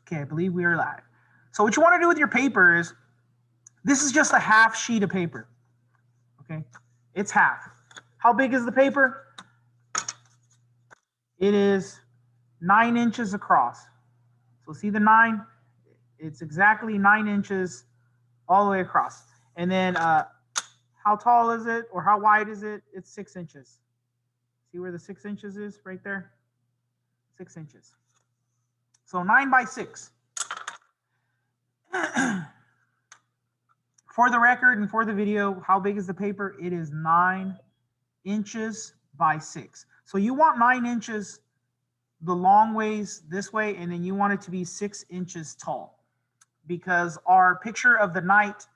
Okay, I believe we are live. So what you want to do with your paper is, this is just a half sheet of paper. Okay, it's half. How big is the paper? It is 9 inches across. So see the 9? It's exactly 9 inches all the way across. And then how tall is it, or how wide is it? It's 6 inches. See where the 6 inches is right there? 6 inches. So 9 by 6. For the record and for the video, how big is the paper? It is 9 inches by 6. So you want 9 inches the long ways this way, and then you want it to be 6 inches tall, because our picture of the night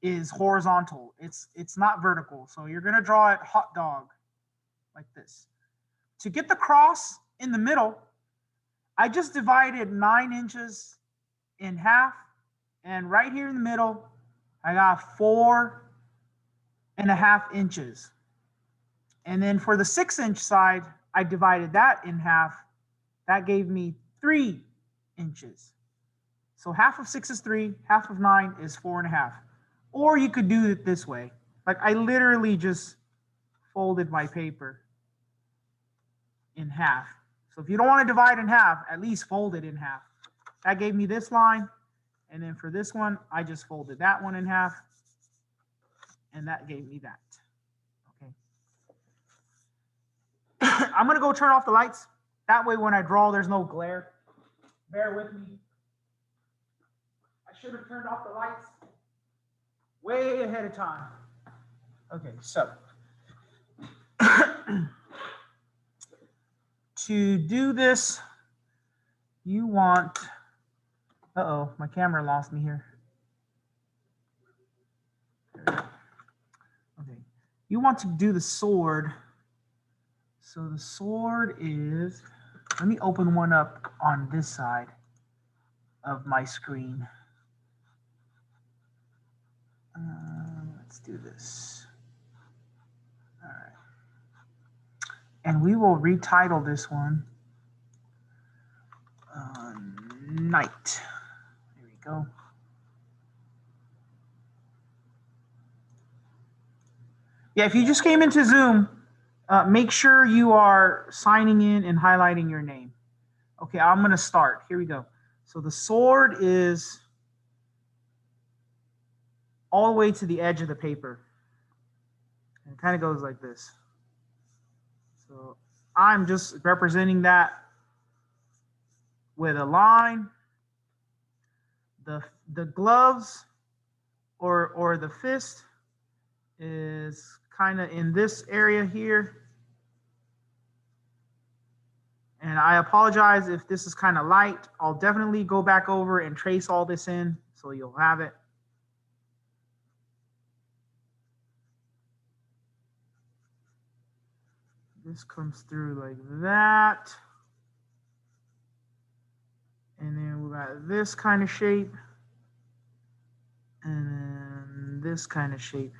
is horizontal. It's not vertical. So you're going to draw it hot dog like this. To get the cross in the middle, I just divided 9 inches in half, and right here in the middle, I got 4.5 inches. And then for the 6 inch side, I divided that in half. That gave me 3 inches. So half of 6 is 3, half of 9 is 4.5. Or you could do it this way. Like I literally just folded my paper in half. So if you don't want to divide in half, at least fold it in half. That gave me this line. And then for this one, I just folded that one in half. And that gave me that. Okay. I'm going to go turn off the lights. That way when I draw, there's no glare. Bear with me. I should have turned off the lights way ahead of time. Okay, so to do this, you want, uh-oh, my camera lost me here. There we go. Okay, you want to do the sword. So the sword is, let me open one up on this side of my screen. Let's do this. All right. And we will retitle this one Night. There we go. Yeah, if you just came into Zoom, make sure you are signing in and highlighting your name. Okay, I'm going to start. Here we go. So the sword is all the way to the edge of the paper. And it kind of goes like this. So I'm just representing that with a line. The gloves or the fist is kind of in this area here. And I apologize if this is kind of light. I'll definitely go back over and trace all this in so you'll have it. This comes through like that. And then we got this kind of shape. And then this kind of shape.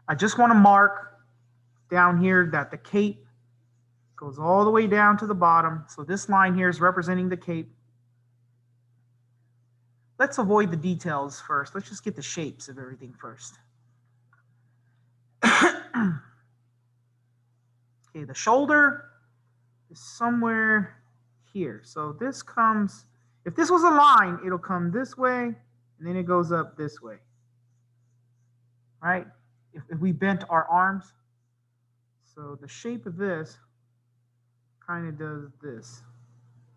I just want to mark down here that the cape goes all the way down to the bottom. So this line here is representing the cape. Let's avoid the details first. Let's just get the shapes of everything first. Okay, the shoulder is somewhere here. So this comes, if this was a line, it'll come this way, and then it goes up this way. Right? If we bent our arms. So the shape of this kind of does this.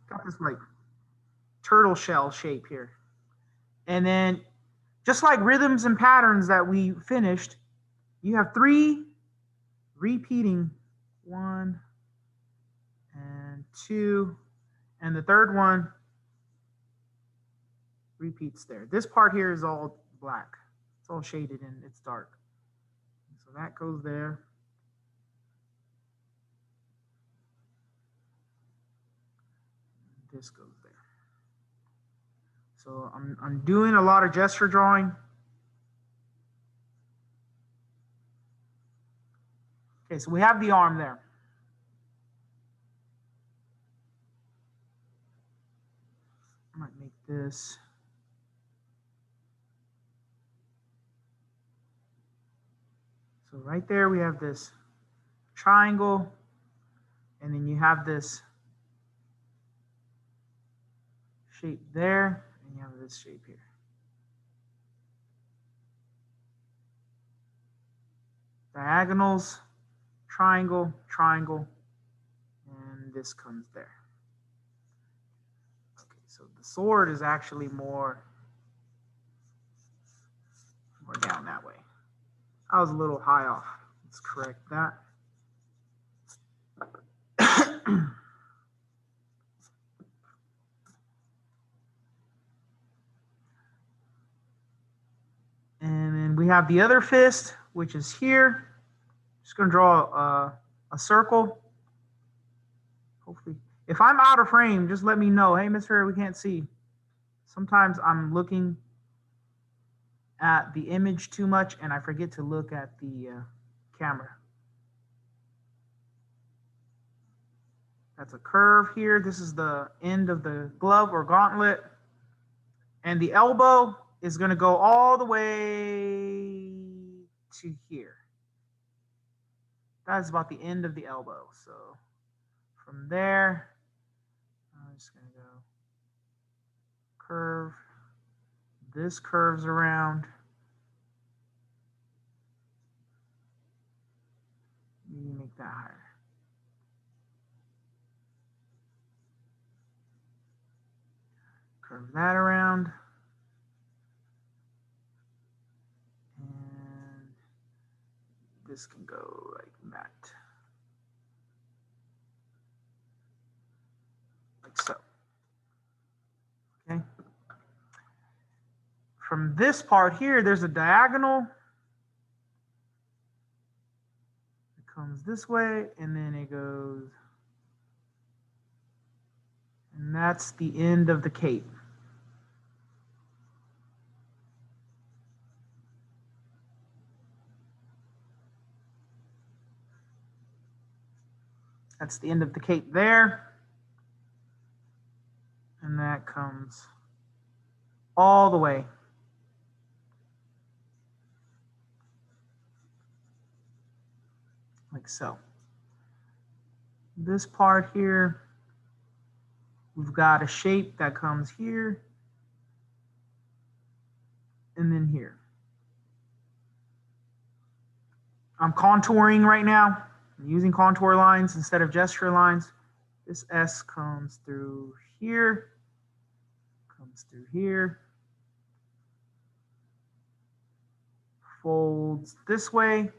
Got this like turtle shell shape here. And then just like rhythms and patterns that we finished, you have 3 repeating, 1 and 2, and the third one repeats there. This part here is all black. It's all shaded and it's dark. So that goes there. This goes there. So I'm doing a lot of gesture drawing. Okay, so we have the arm there. I might make this. So right there we have this triangle, and then you have this shape there, and you have this shape here. Diagonals, triangle, triangle, and this comes there. Okay, so the sword is actually more down that way. I was a little high off. Let's correct that. And then we have the other fist, which is here. Just going to draw a circle. Hopefully, if I'm out of frame, just let me know. Hey, Mr. We can't see. Sometimes I'm looking at the image too much and I forget to look at the camera. That's a curve here. This is the end of the glove or gauntlet. And the elbow is going to go all the way to here. That's about the end of the elbow. So from there, I'm just going to go curve. This curves around. Maybe make that higher. Curve that around. And this can go like that. Like so. Okay. From this part here, there's a diagonal. It comes this way, and then it goes. And that's the end of the cape. That's the end of the cape there. And that comes all the way. Like so. This part here, we've got a shape that comes here and then here. I'm contouring right now. I'm using contour lines instead of gesture lines. This S comes through here, comes through here, folds this way.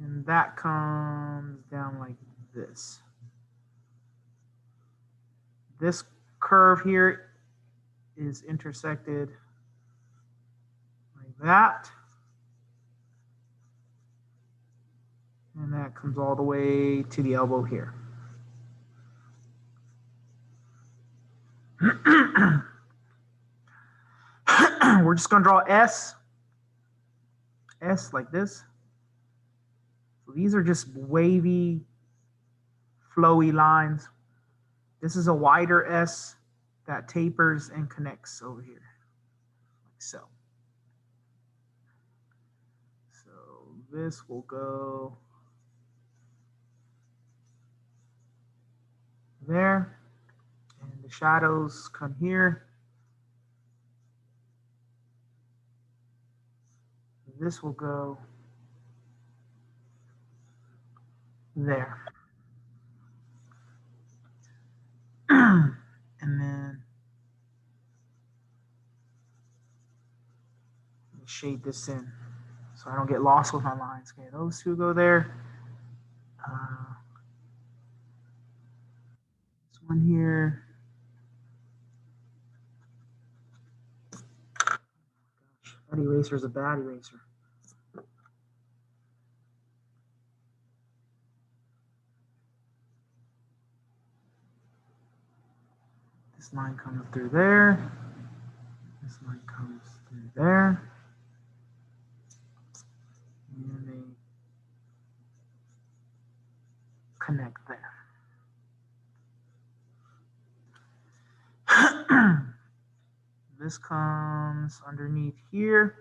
And that comes down like this. This curve here is intersected like that. And that comes all the way to the elbow here. We're just going to draw S like this. So these are just wavy, flowy lines. This is a wider S that tapers and connects over here, like so. So this will go there, and the shadows come here. This will go there. And then shade this in so I don't get lost with my lines. Okay, those two go there. This one here. Gosh, that eraser is a bad eraser. This line comes through there. This line comes through there. And connect there. This comes underneath here.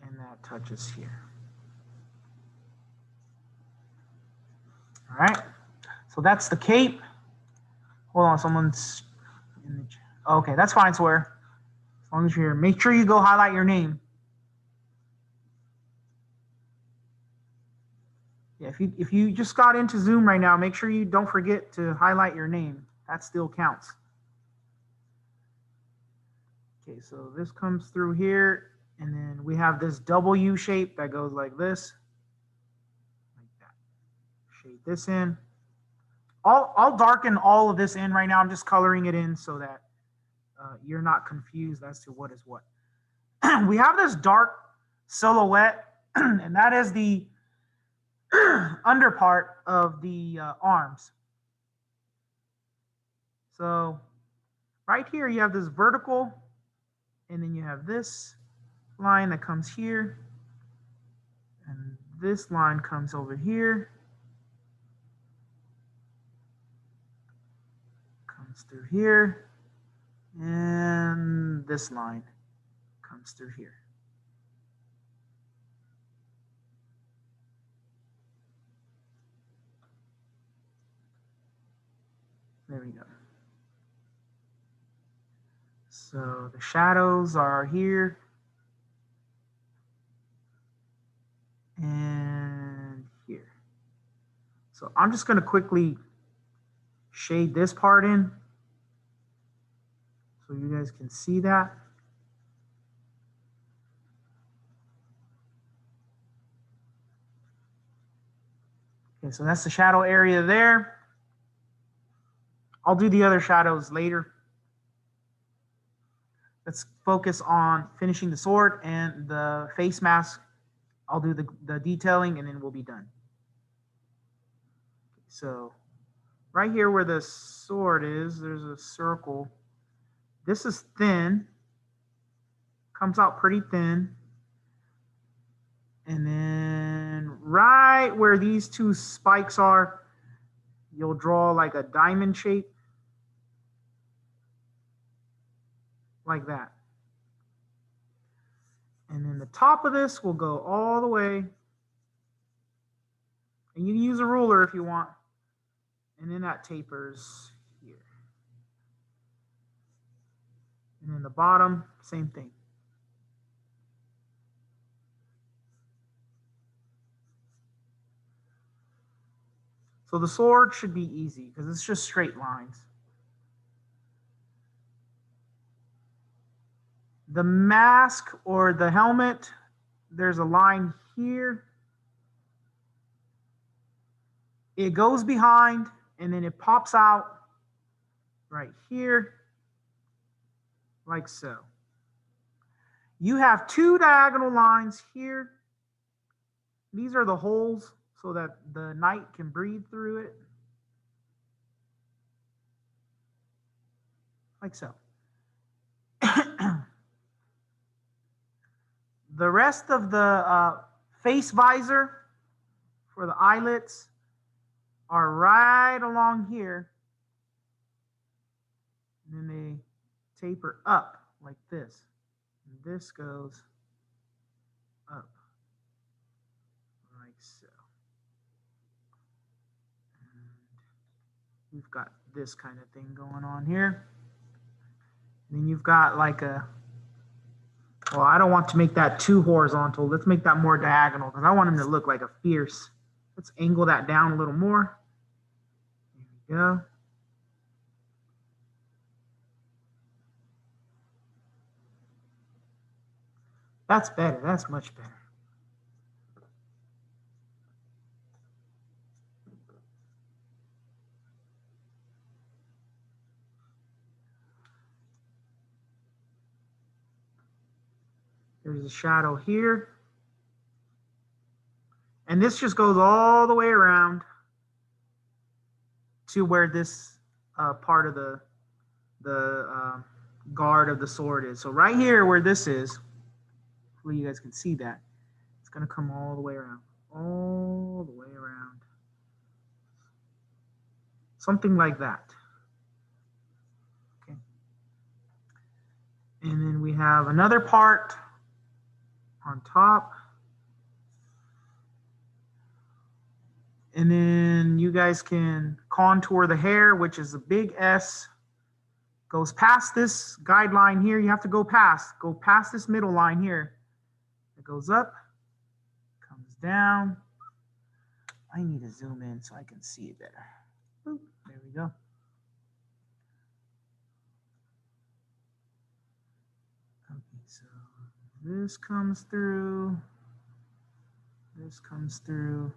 And that touches here. All right. So that's the cape. Hold on, someone's in the, okay, that's fine, Swear. As long as you're here. Make sure you go highlight your name. Yeah, if you just got into Zoom right now, make sure you don't forget to highlight your name. That still counts. Okay, so this comes through here, and then we have this W shape that goes like this. Like that. Shade this in. I'll darken all of this in right now. I'm just coloring it in so that you're not confused as to what is what. We have this dark silhouette, and that is the under part of the arms. So right here, you have this vertical, and then you have this line that comes here, and this line comes over here, comes through here, and this line comes through here. There we go. So the shadows are here and here. So I'm just going to quickly shade this part in so you guys can see that. Okay, so that's the shadow area there. I'll do the other shadows later. Let's focus on finishing the sword and the face mask. I'll do the detailing and then we'll be done. So right here where the sword is, there's a circle. This is thin, comes out pretty thin. And then right where these two spikes are, you'll draw like a diamond shape. Like that. And then the top of this will go all the way. And you can use a ruler if you want. And then that tapers here. And then the bottom, same thing. So the sword should be easy because it's just straight lines. The mask or the helmet, there's a line here. It goes behind and then it pops out right here, like so. You have two diagonal lines here. These are the holes so that the knight can breathe through it. Like so. The rest of the face visor for the eyelets are right along here. And then they taper up like this. And this goes up like so. And we've got this kind of thing going on here. And then you've got like a, well, I don't want to make that too horizontal. Let's make that more diagonal because I want him to look like a fierce. Let's angle that down a little more. There we go. That's better. That's much better. There's a shadow here. And this just goes all the way around to where this part of the guard of the sword is. So right here where this is, hopefully you guys can see that. going to come all the way around. All the way around. Something like that. Okay. And then we have another part on top. And then you guys can contour the hair, which is a big S. Goes past this guideline here. You have to go past this middle line here. It goes up, comes down. I need to zoom in so I can see it better. Boop, there we go. Okay, so this comes through. This comes through.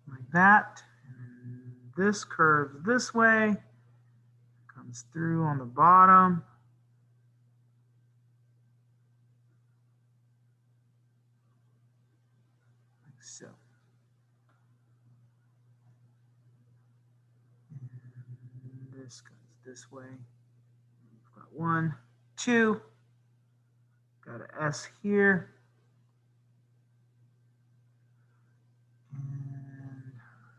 Like that. And this curves this way, comes through on the bottom. Like so. And this goes this way. We've got 1, 2. Got an S here. And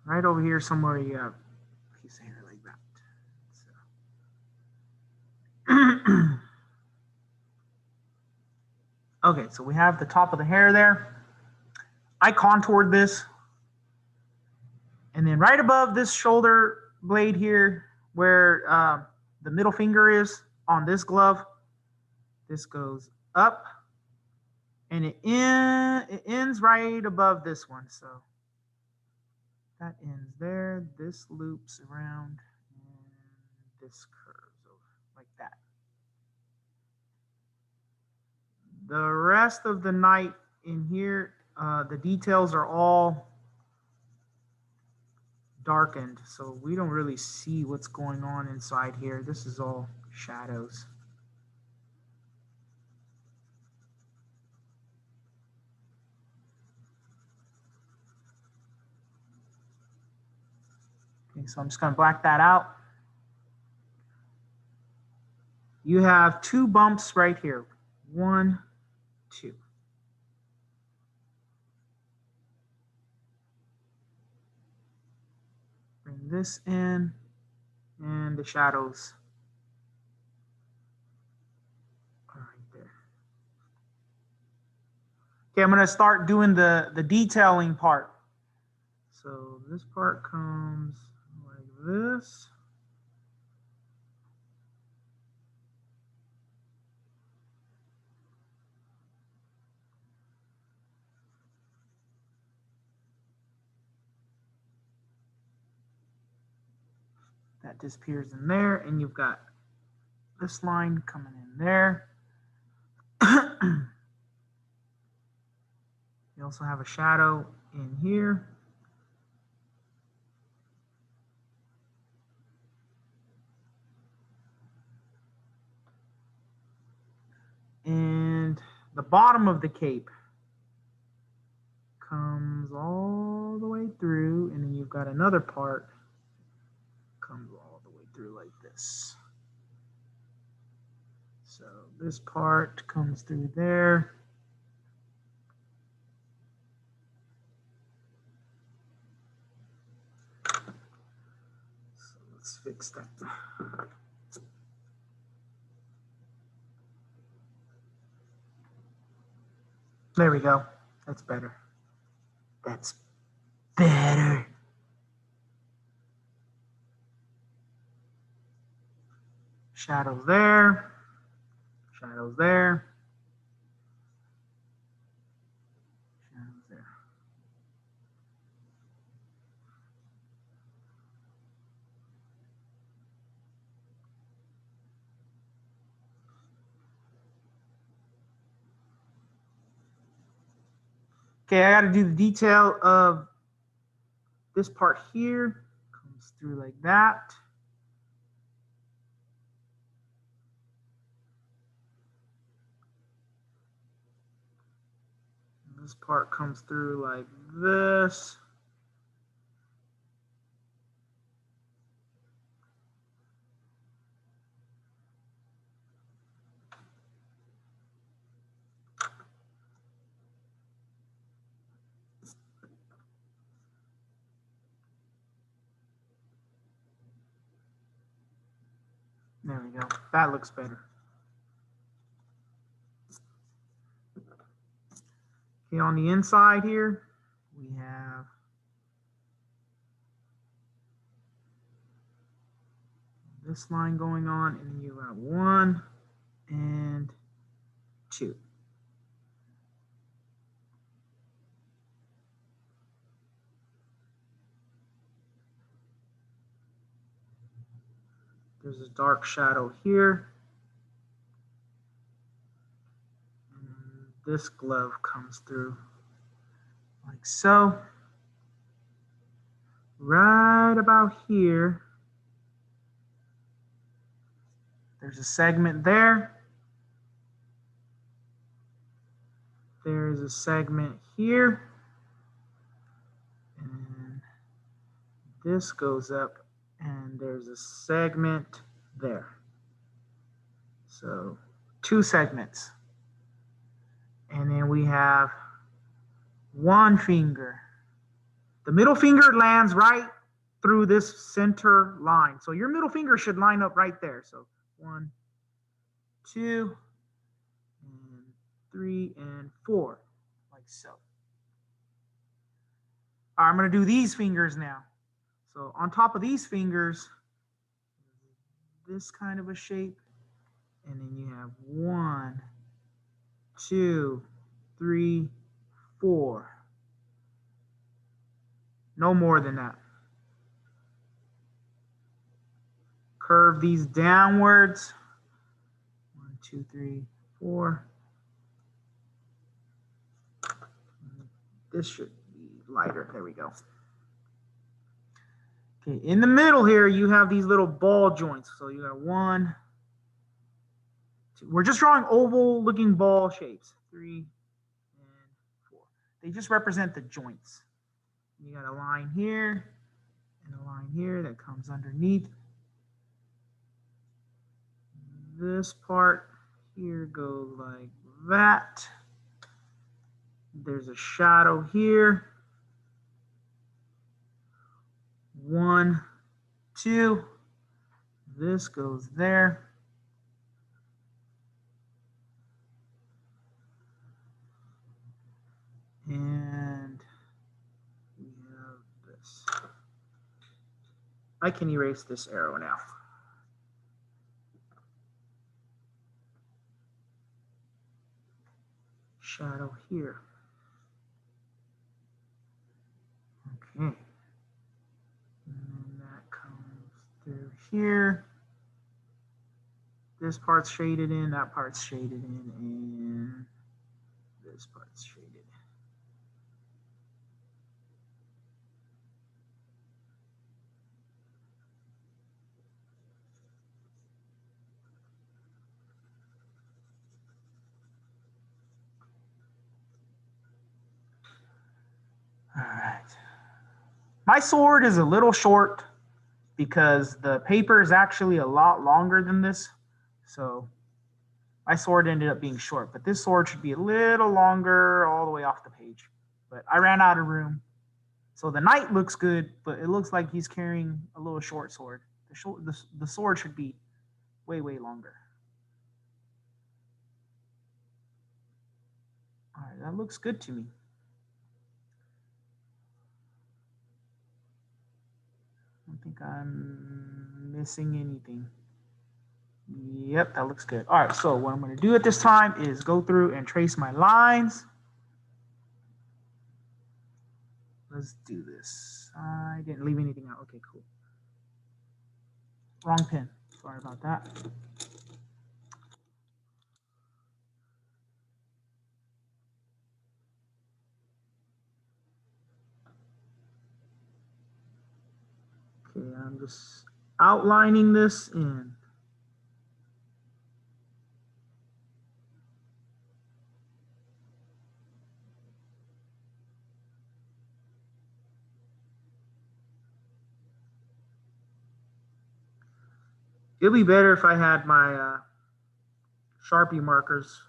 right over here somewhere you have a piece of hair like that. So. Okay, so we have the top of the hair there. I contoured this. And then right above this shoulder blade here, where the middle finger is on this glove, this goes up. And it ends right above this one. So that ends there. This loops around. And this curves over like that. The rest of the night in here, the details are all darkened, so we don't really see what's going on inside here. This is all shadows. Okay, so I'm just going to black that out. You have 2 bumps right here. 1, 2. Bring this in, and the shadows are right there. Okay, I'm going to start doing the detailing part. So this part comes like this. That disappears in there, and you've got this line coming in there. You also have a shadow in here. And the bottom of the cape comes all the way through, and then you've got another part comes all the way through like this. So this part comes through there. So let's fix that. There we go. That's better. That's better. Shadows there. Shadows there. Shadows there. Okay, I got to do the detail of this part here. Comes through like that. This part comes through like this. There we go. That looks better. Okay, on the inside here, we have this line going on, and then you have 1 and 2. There's a dark shadow here. And this glove comes through like so. Right about here, there's a segment there. There's a segment here. And this goes up, and there's a segment there. So 2 segments. And then we have 1 finger. The middle finger lands right through this center line. So your middle finger should line up right there. So 1, 2, and 3, and 4, like so. All right, I'm going to do these fingers now. So on top of these fingers, this kind of a shape. And then you have 1, 2, 3, 4. No more than that. Curve these downwards. 1, 2, 3, 4. This should be lighter. There we go. Okay, in the middle here, you have these little ball joints. So you got 1, 2. We're just drawing oval-looking ball shapes. 3 and 4. They just represent the joints. You got a line here and a line here that comes underneath. This part here goes like that. There's a shadow here. 1, 2. This goes there. And we have this. I can erase this arrow now. Shadow here. Okay. And then that comes through here. This part's shaded in, that part's shaded in, and this part's shaded. All right. My sword is a little short because the paper is actually a lot longer than this. So my sword ended up being short, but this sword should be a little longer all the way off the page. But I ran out of room. So the knight looks good, but it looks like he's carrying a little short sword. The sword should be way, way longer. All right, that looks good to me. I don't think I'm missing anything. Yep, that looks good. All right, so what I'm going to do at this time is go through and trace my lines. Let's do this. I didn't leave anything out. Okay, cool. Wrong pen. Sorry about that. Okay, I'm just outlining this in. It'd be better if I had my Sharpie markers.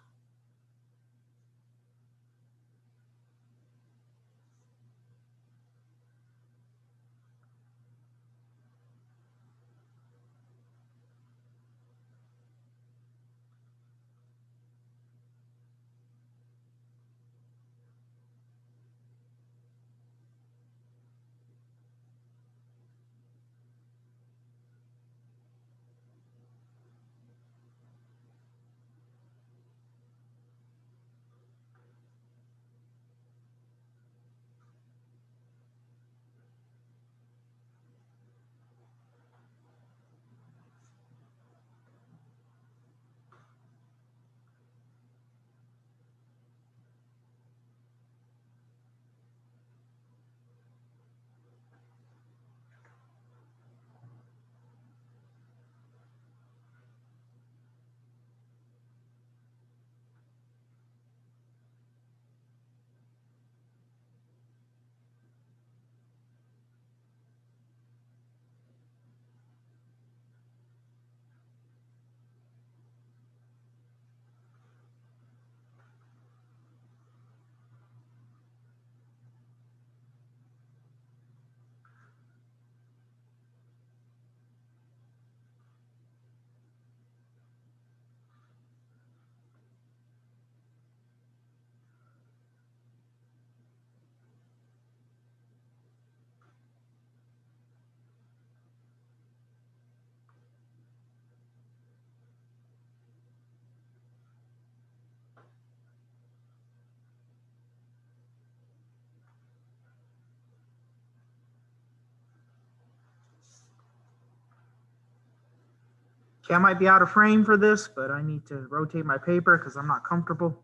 Okay, I might be out of frame for this, but I need to rotate my paper because I'm not comfortable.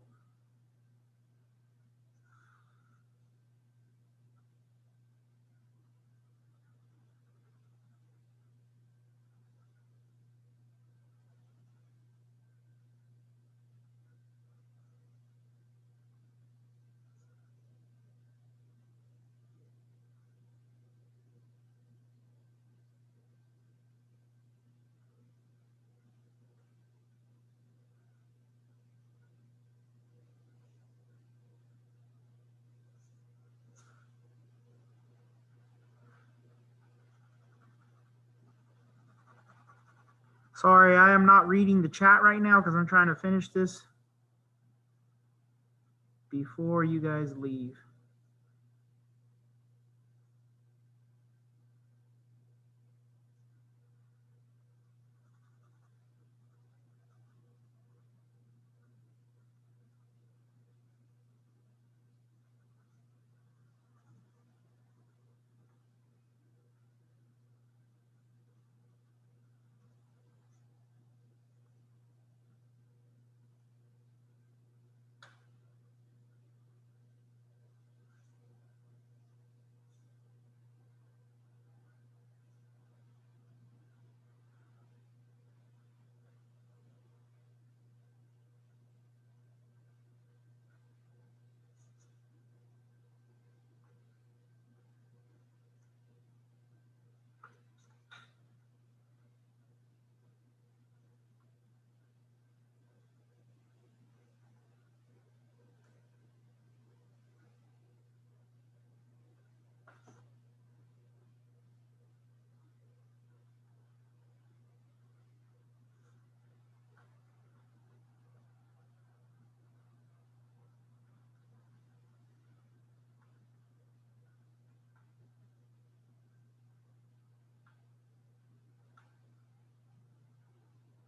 Sorry, I am not reading the chat right now because I'm trying to finish this before you guys leave.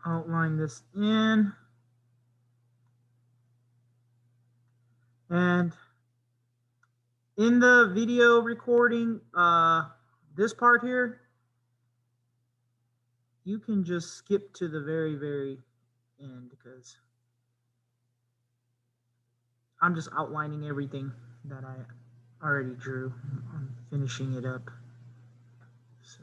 Outline this in. And in the video recording, this part here, you can just skip to the very, very end because I'm just outlining everything that I already drew. I'm finishing it up. So.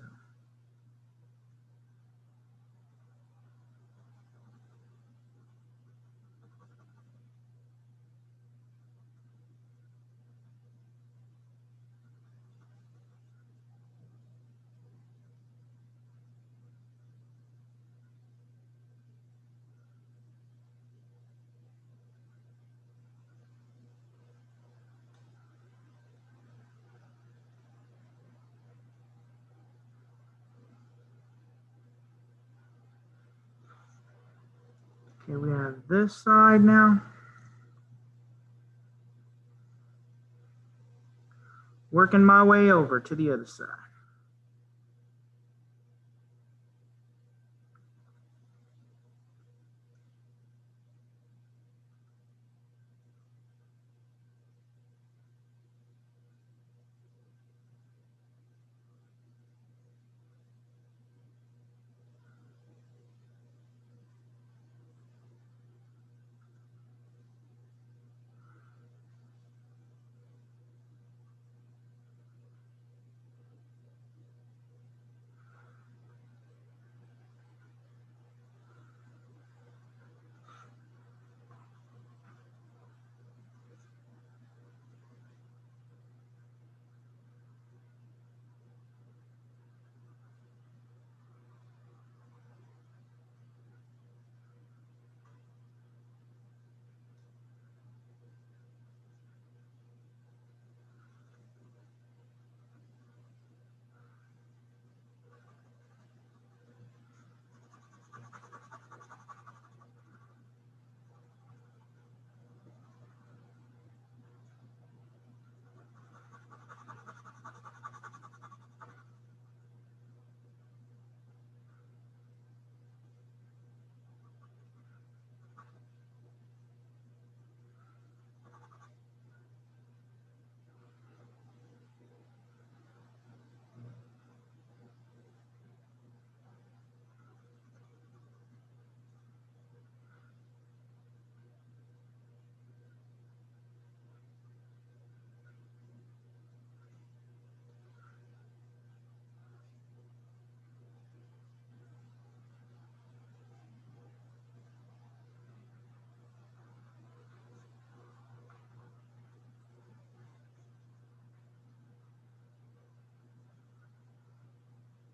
Okay, we have this side now. Working my way over to the other side.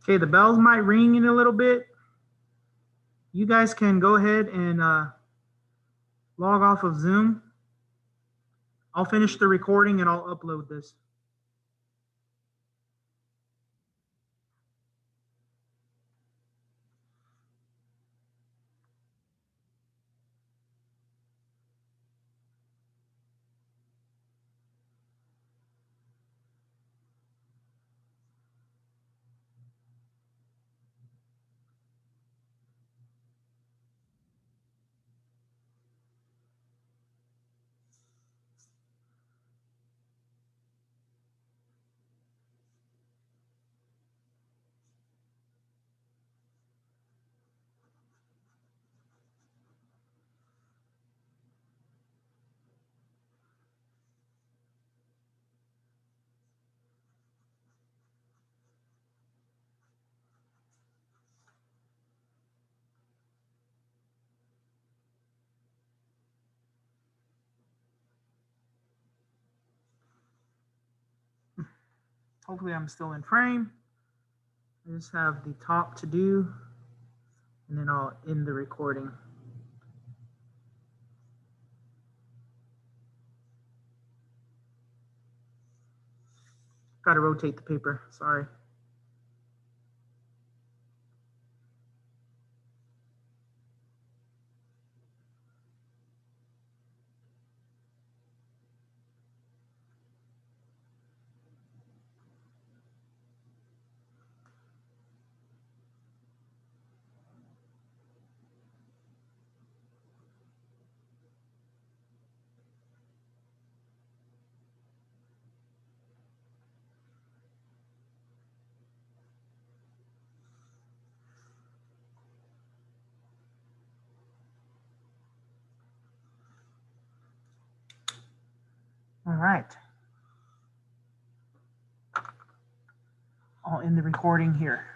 Okay, the bells might ring in a little bit. You guys can go ahead and log off of Zoom. I'll finish the recording and I'll upload this. Hopefully I'm still in frame. I just have the top to do, and then I'll end the recording. Got to rotate the paper, sorry. All right. I'll end the recording here.